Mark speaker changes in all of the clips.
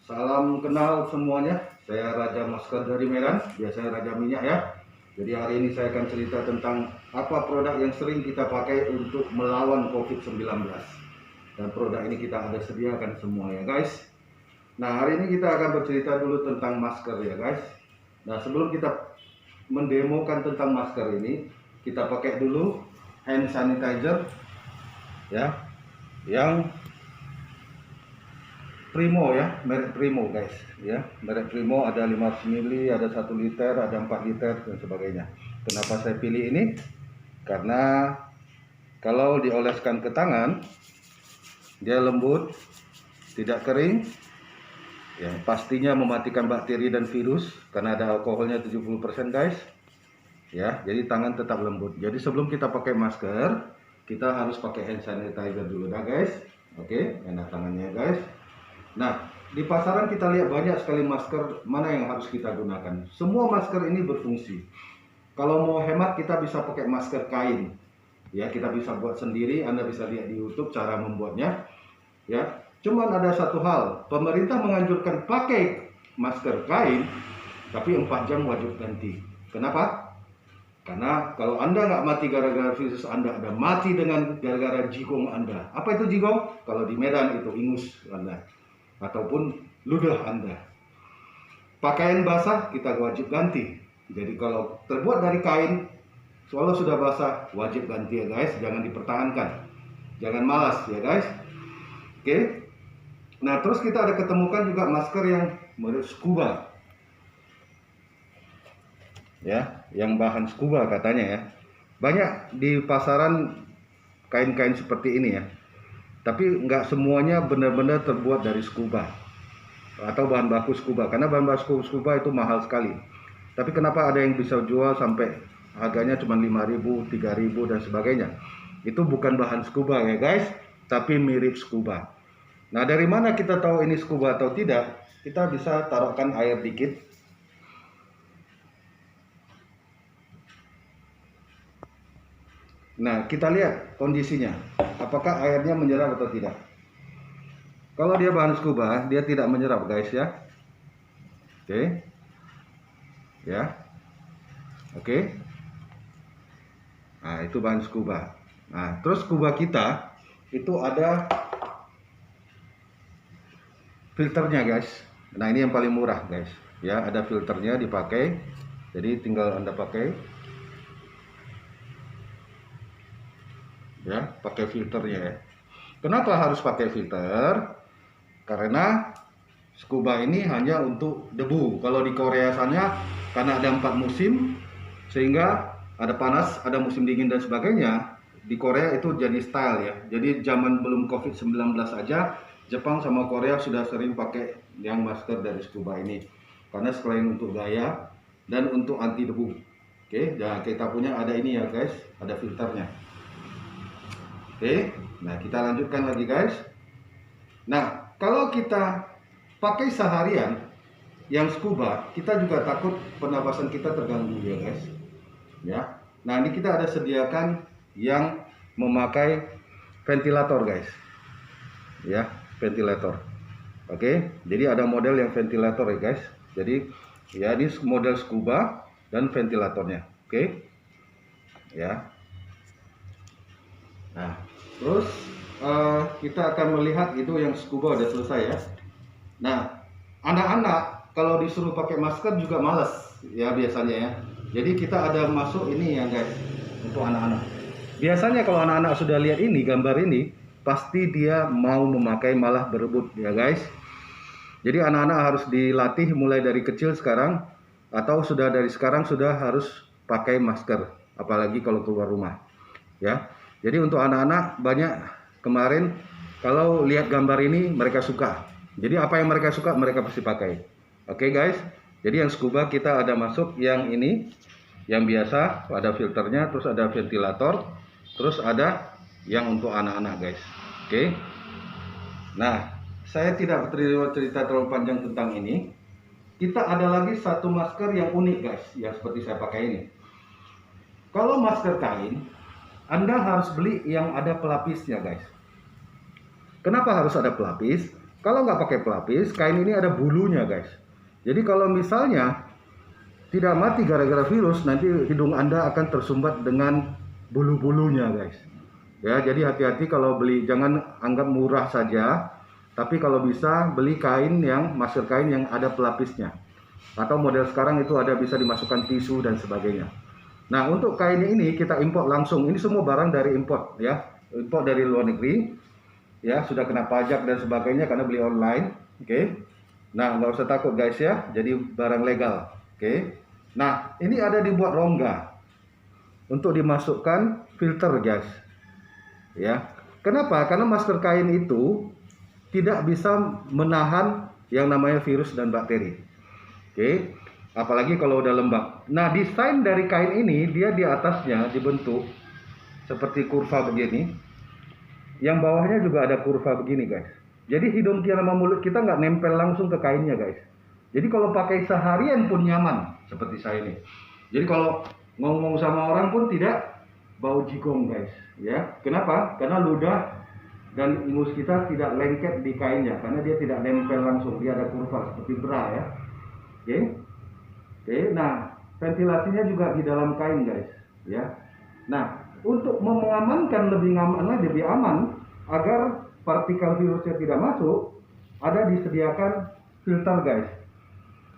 Speaker 1: Salam kenal semuanya, saya Raja Masker dari Medan, biasanya Raja Minyak ya. Jadi hari ini saya akan cerita tentang apa produk yang sering kita pakai untuk melawan COVID-19. Dan produk ini kita ada sediakan semua ya guys. Nah hari ini kita akan bercerita dulu tentang masker ya guys. Nah sebelum kita mendemokan tentang masker ini, kita pakai dulu hand sanitizer ya, yang Primo ya, merek Primo guys ya. Merek Primo ada 500 ml, ada 1 liter, ada 4 liter dan sebagainya. Kenapa saya pilih ini? Karena kalau dioleskan ke tangan dia lembut, tidak kering ya, pastinya mematikan bakteri dan virus karena ada alkoholnya 70% guys ya. Jadi tangan tetap lembut. Jadi sebelum kita pakai masker, kita harus pakai hand sanitizer dulu dah guys. Oke, enak tangannya guys. Nah, di pasaran kita lihat banyak sekali masker, mana yang harus kita gunakan. Semua masker ini berfungsi. Kalau mau hemat kita bisa pakai masker kain. Ya, kita bisa buat sendiri, Anda bisa lihat di YouTube cara membuatnya. Ya, cuman ada satu hal, pemerintah menganjurkan pakai masker kain, tapi 4 jam wajib ganti. Kenapa? Karena kalau Anda nggak mati gara-gara virus Anda, ada mati dengan gara-gara jigong Anda. Apa itu jigong? Kalau di Medan itu ingus Anda, ataupun ludah Anda. Pakaian basah kita wajib ganti. Jadi kalau terbuat dari kain, kalau sudah basah wajib ganti ya guys, jangan dipertahankan. Jangan malas ya guys. Oke. Nah, terus kita ada ketemukan juga masker yang menurut scuba. Ya, yang bahan scuba katanya ya. Banyak di pasaran kain-kain seperti ini ya. Tapi nggak semuanya benar-benar terbuat dari scuba atau bahan baku scuba, karena bahan baku scuba itu mahal sekali. Tapi kenapa ada yang bisa jual sampai harganya cuma 5.000, 3.000 dan sebagainya? Itu bukan bahan scuba ya guys, tapi mirip scuba. Nah, dari mana kita tahu ini scuba atau tidak? Kita bisa taruhkan air dikit. Nah, kita lihat kondisinya, apakah airnya menyerap atau tidak. Kalau dia bahan scuba, dia tidak menyerap guys ya. Oke. Ya. Oke. Nah, itu bahan scuba. Nah, terus scuba kita itu ada filternya guys. Nah, ini yang paling murah guys. Ya, ada filternya dipakai. Jadi tinggal Anda pakai. Ya, pakai filternya ya. Kenapa harus pakai filter? Karena scuba ini hanya untuk debu. Kalau di Korea sana karena ada 4 musim, sehingga ada panas, ada musim dingin dan sebagainya. Di Korea itu jadi style ya. Jadi zaman belum COVID-19 aja, Jepang sama Korea sudah sering pakai yang masker dari scuba ini. Karena selain untuk gaya dan untuk anti debu. Oke, nah kita punya ada ini ya guys, ada filternya. Oke, nah kita lanjutkan lagi guys. Nah, kalau kita pakai seharian yang scuba, kita juga takut pernapasan kita terganggu ya guys. Ya, nah ini kita ada sediakan yang memakai ventilator guys. Ya, ventilator. Oke, jadi ada model yang ventilator ya guys. Jadi ya ini model scuba dan ventilatornya. Oke, ya. Nah, terus kita akan melihat itu yang scuba udah selesai ya. Nah, anak-anak kalau disuruh pakai masker juga males ya biasanya ya. Jadi kita ada masuk ini ya guys untuk anak-anak. Biasanya kalau anak-anak sudah lihat ini gambar ini, pasti dia mau memakai, malah berebut ya guys. Jadi anak-anak harus dilatih mulai dari kecil sekarang, atau sudah dari sekarang sudah harus pakai masker, apalagi kalau keluar rumah ya. Jadi untuk anak-anak banyak kemarin kalau lihat gambar ini mereka suka. Jadi apa yang mereka suka mereka pasti pakai. Oke guys. Jadi yang scuba kita ada masuk yang ini, yang biasa ada filternya, terus ada ventilator, terus ada yang untuk anak-anak guys. Oke. Nah, saya tidak cerita terlalu panjang tentang ini. Kita ada lagi satu masker yang unik guys, yang seperti saya pakai ini. Kalau masker kain, Anda harus beli yang ada pelapisnya guys. Kenapa harus ada pelapis? Kalau nggak pakai pelapis, kain ini ada bulunya guys. Jadi kalau misalnya tidak mati gara-gara virus, nanti hidung Anda akan tersumbat dengan bulu-bulunya guys. Ya, jadi hati-hati kalau beli, jangan anggap murah saja. Tapi kalau bisa beli kain yang masker kain yang ada pelapisnya. Atau model sekarang itu ada bisa dimasukkan tisu dan sebagainya. Nah, untuk kain ini kita import langsung. Ini semua barang dari import ya. Import dari luar negeri. Ya, sudah kena pajak dan sebagainya karena beli online. Oke. Nah, nggak usah takut guys ya. Jadi barang legal. Oke. Nah, ini ada dibuat rongga untuk dimasukkan filter guys. Ya. Kenapa? Karena masker kain itu tidak bisa menahan yang namanya virus dan bakteri. Oke. Apalagi kalau udah lembab. Nah, desain dari kain ini dia di atasnya dibentuk seperti kurva begini. Yang bawahnya juga ada kurva begini guys. Jadi hidung kita sama mulut kita nggak nempel langsung ke kainnya guys. Jadi kalau pakai seharian pun nyaman seperti saya ini. Jadi kalau ngomong sama orang pun tidak bau jigong guys. Ya, kenapa? Karena ludah dan ingus kita tidak lengket di kainnya karena dia tidak nempel langsung. Dia ada kurva seperti bra ya. Oke. Oke. Nah, ventilasinya juga di dalam kain guys. Ya. Nah, untuk mengamankan lebih aman agar partikel virusnya tidak masuk, ada disediakan filter guys.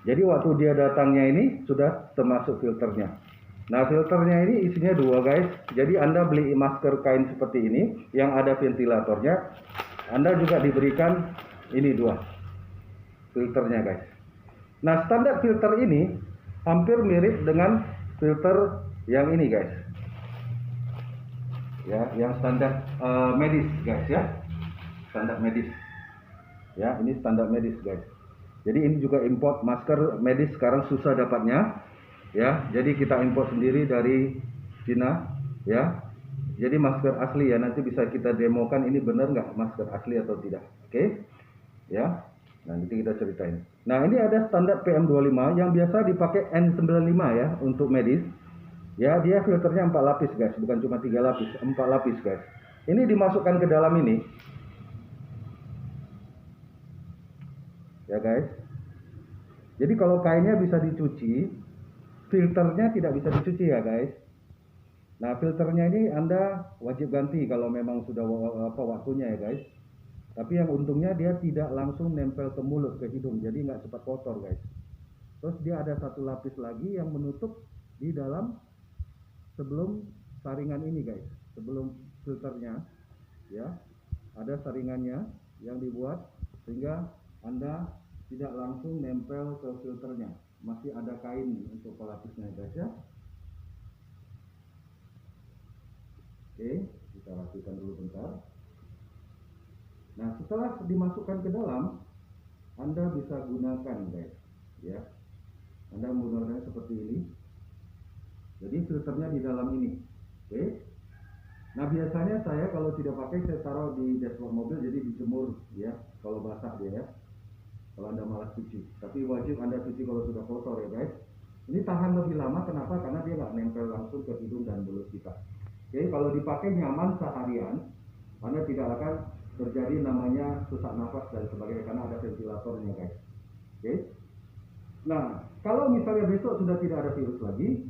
Speaker 1: Jadi waktu dia datangnya ini sudah termasuk filternya. Nah, filternya ini isinya dua guys. Jadi Anda beli masker kain seperti ini yang ada ventilatornya, Anda juga diberikan ini dua filternya guys. Nah, standar filter ini hampir mirip dengan filter yang ini guys. Ya, yang standar medis guys ya, standar medis ya, ini standar medis guys. Jadi ini juga import masker medis sekarang susah dapatnya ya, jadi kita import sendiri dari Cina ya. Jadi masker asli ya, nanti bisa kita demokan ini benar nggak masker asli atau tidak. Oke ya, nah nanti kita ceritain. Nah, ini ada standar PM25 yang biasa dipakai N95 ya untuk medis. Ya, dia filternya 4 lapis guys, bukan cuma 3 lapis, 4 lapis guys. Ini dimasukkan ke dalam ini. Ya guys. Jadi kalau kainnya bisa dicuci, filternya tidak bisa dicuci ya guys. Nah, filternya ini Anda wajib ganti kalau memang sudah waktunya ya guys. Tapi yang untungnya dia tidak langsung nempel ke mulut, ke hidung, jadi nggak cepat kotor guys. Terus dia ada satu lapis lagi yang menutup di dalam sebelum saringan ini guys, sebelum filternya ya, ada saringannya yang dibuat sehingga Anda tidak langsung nempel ke filternya, masih ada kain untuk pelapisnya guys ya. Oke, kita rapikan dulu bentar. Nah, setelah dimasukkan ke dalam, Anda bisa gunakan guys ya. Anda menggunakannya seperti ini. Jadi filternya di dalam ini. Oke. Nah, biasanya saya kalau tidak pakai saya taruh di dashboard mobil, jadi dijemur ya kalau basah dia ya. Kalau Anda malas cuci. Tapi wajib Anda cuci kalau sudah kotor ya guys. Ini tahan lebih lama, kenapa? Karena dia nggak nempel langsung ke hidung dan mulut kita. Oke, kalau dipakai nyaman seharian, Anda tidak akan terjadi namanya sesak nafas dan sebagainya karena ada ventilatornya guys. Oke. Nah, kalau misalnya besok sudah tidak ada virus lagi,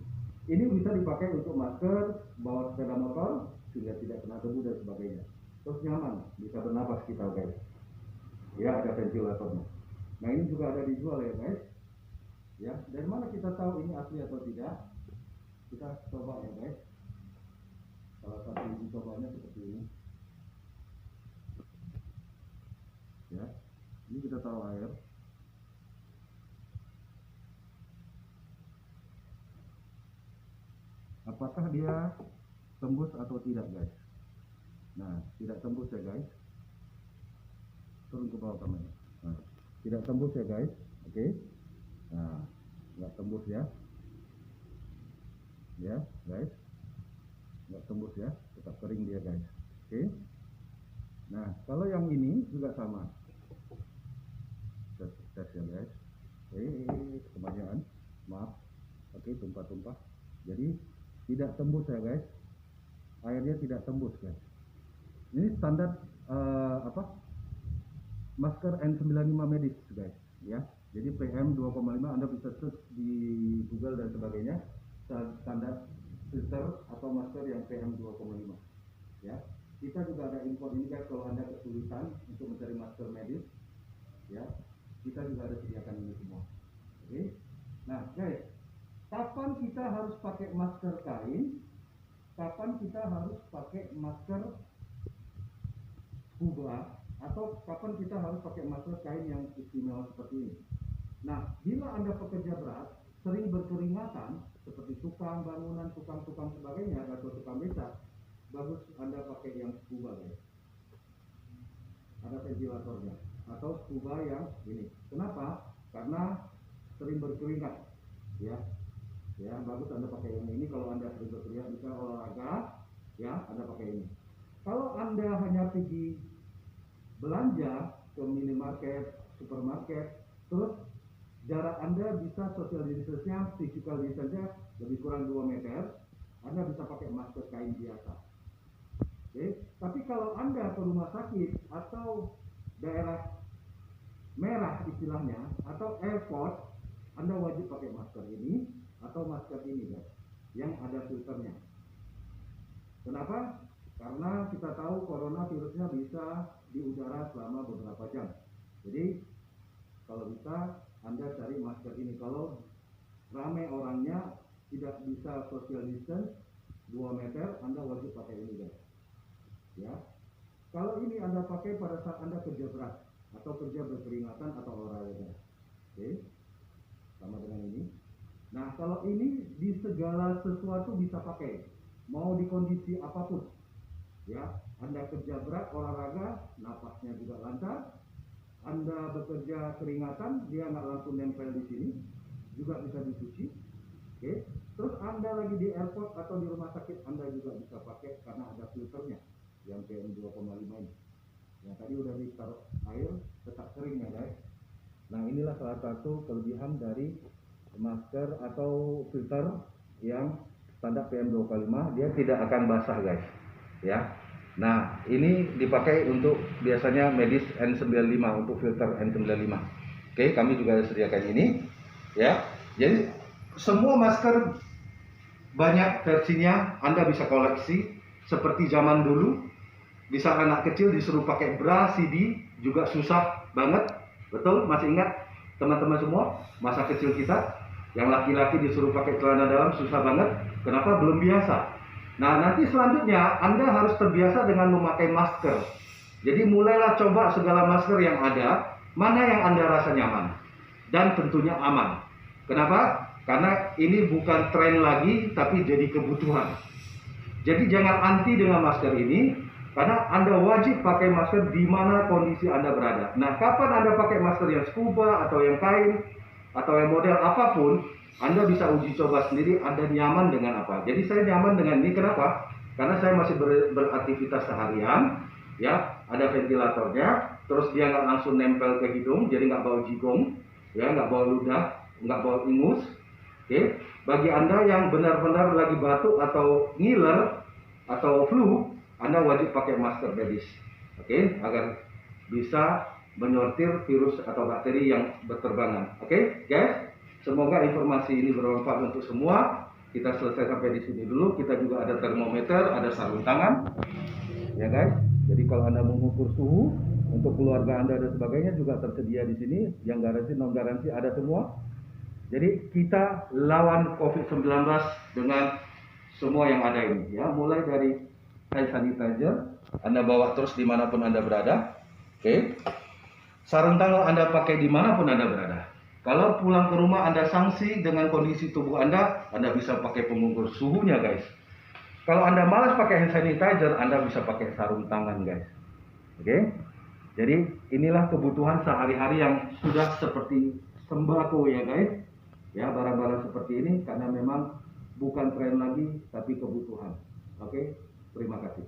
Speaker 1: ini bisa dipakai untuk masker, bawa sepeda motor sehingga tidak kena debu dan sebagainya. Terus nyaman, bisa bernapas kita guys. Ya, ada ventilatornya. Nah, ini juga ada dijual ya guys. Ya, dari mana kita tahu ini asli atau tidak? Kita coba ya guys. Salah satu uji cobanya seperti ini. Ya, ini kita taruh air. Apakah dia tembus atau tidak guys? Nah, tidak tembus ya guys. Turun ke bawah kamera. Nah, tidak tembus ya guys. Oke. Nah, nggak tembus ya. Ya guys, nggak tembus ya, tetap kering dia guys. Oke. Nah, kalau yang ini juga sama. Tes ya guys. Kebanyakan. Maaf. Oke, tumpah-tumpah. Jadi tidak tembus ya guys, airnya tidak tembus guys. Ini standar masker N95 medis guys, ya. Jadi PM 2,5 Anda bisa search di Google dan sebagainya, standar filter atau masker yang PM 2,5, ya. Kita juga ada impor ini guys, kalau Anda kesulitan untuk mencari masker medis, ya, kita juga ada sediakan ini semua. Oke. Nah guys, kapan kita harus pakai masker kain, kapan kita harus pakai masker scuba, atau kapan kita harus pakai masker kain yang istimewa seperti ini. Nah, bila Anda pekerja berat, sering berkeringatan, seperti tukang bangunan, tukang sebagainya, atau tukang beca, bagus Anda pakai yang scuba guys. Ada ventilatornya, atau scuba yang ini. Kenapa? Karena sering berkeringat, ya. Ya, bagus Anda pakai yang ini. Kalau Anda sering berkeringat, bisa olahraga, ya, Anda pakai ini. Kalau Anda hanya pergi belanja ke minimarket, supermarket, terus jarak Anda bisa social distance-nya, physical distance-nya lebih kurang 2 meter, Anda bisa pakai masker kain biasa. Oke. Tapi kalau Anda ke rumah sakit atau daerah merah istilahnya, atau airport, Anda wajib pakai masker ini atau masker ini guys, yang ada filternya. Kenapa? Karena kita tahu corona virusnya bisa di udara selama beberapa jam. Jadi kalau bisa Anda cari masker ini. Kalau ramai orangnya, tidak bisa social distance 2 meter, Anda wajib pakai ini guys, ya. Kalau ini Anda pakai pada saat Anda kerja berat atau kerja berkeringatan atau olahraga. Oke, sama dengan ini. Nah, kalau ini di segala sesuatu bisa pakai, mau di kondisi apapun, ya. Anda kerja berat, olahraga, napasnya juga lancar. Anda bekerja keringatan, dia nggak langsung nempel di sini, juga bisa dicuci. Oke. Terus Anda lagi di airport atau di rumah sakit, Anda juga bisa pakai karena ada filternya yang PM 2,5 ini. Yang tadi udah ditaruh air, tetap kering ya guys. Nah, inilah salah satu kelebihan dari masker atau filter yang standar PM 2,5, dia tidak akan basah guys, ya. Nah, ini dipakai untuk biasanya medis N95, untuk filter N95. Oke, kami juga sediakan ini, ya. Jadi semua masker banyak versinya, Anda bisa koleksi seperti zaman dulu. Di saat anak kecil disuruh pakai bra, CD juga susah banget. Betul? Masih ingat teman-teman semua masa kecil kita? Yang laki-laki disuruh pakai celana dalam susah banget. Kenapa? Belum biasa. Nah, nanti selanjutnya Anda harus terbiasa dengan memakai masker. Jadi mulailah coba segala masker yang ada, mana yang Anda rasa nyaman dan tentunya aman. Kenapa? Karena ini bukan tren lagi, tapi jadi kebutuhan. Jadi jangan anti dengan masker ini, karena Anda wajib pakai masker di mana kondisi Anda berada. Nah, kapan Anda pakai masker yang scuba atau yang kain atau yang model apapun, Anda bisa uji coba sendiri Anda nyaman dengan apa. Jadi saya nyaman dengan ini, kenapa? Karena saya masih beraktivitas seharian, ya, ada ventilatornya, terus dia nggak langsung nempel ke hidung, jadi nggak bau jigong, ya, nggak bau ludah, nggak bau ingus. Oke. Bagi Anda yang benar-benar lagi batuk atau ngiler atau flu, Anda wajib pakai masker medis, oke, agar bisa menyortir virus atau bakteri yang berterbangan. Oke, guys, semoga informasi ini bermanfaat untuk semua. Kita selesai sampai di sini dulu. Kita juga ada termometer, ada sarung tangan, ya guys. Jadi kalau Anda mengukur suhu untuk keluarga Anda dan sebagainya juga tersedia di sini. Yang garansi, non garansi ada semua. Jadi kita lawan COVID-19 dengan semua yang ada ini, ya. Mulai dari hand sanitizer, Anda bawa terus dimanapun Anda berada. Oke. Sarung tangan Anda pakai dimanapun Anda berada. Kalau pulang ke rumah Anda sanksi dengan kondisi tubuh Anda bisa pakai pengukur suhunya guys. Kalau Anda malas pakai hand sanitizer, Anda bisa pakai sarung tangan guys. Oke. Jadi inilah kebutuhan sehari-hari yang sudah seperti sembako ya guys. Ya, barang-barang seperti ini karena memang bukan tren lagi tapi kebutuhan. Oke, terima kasih.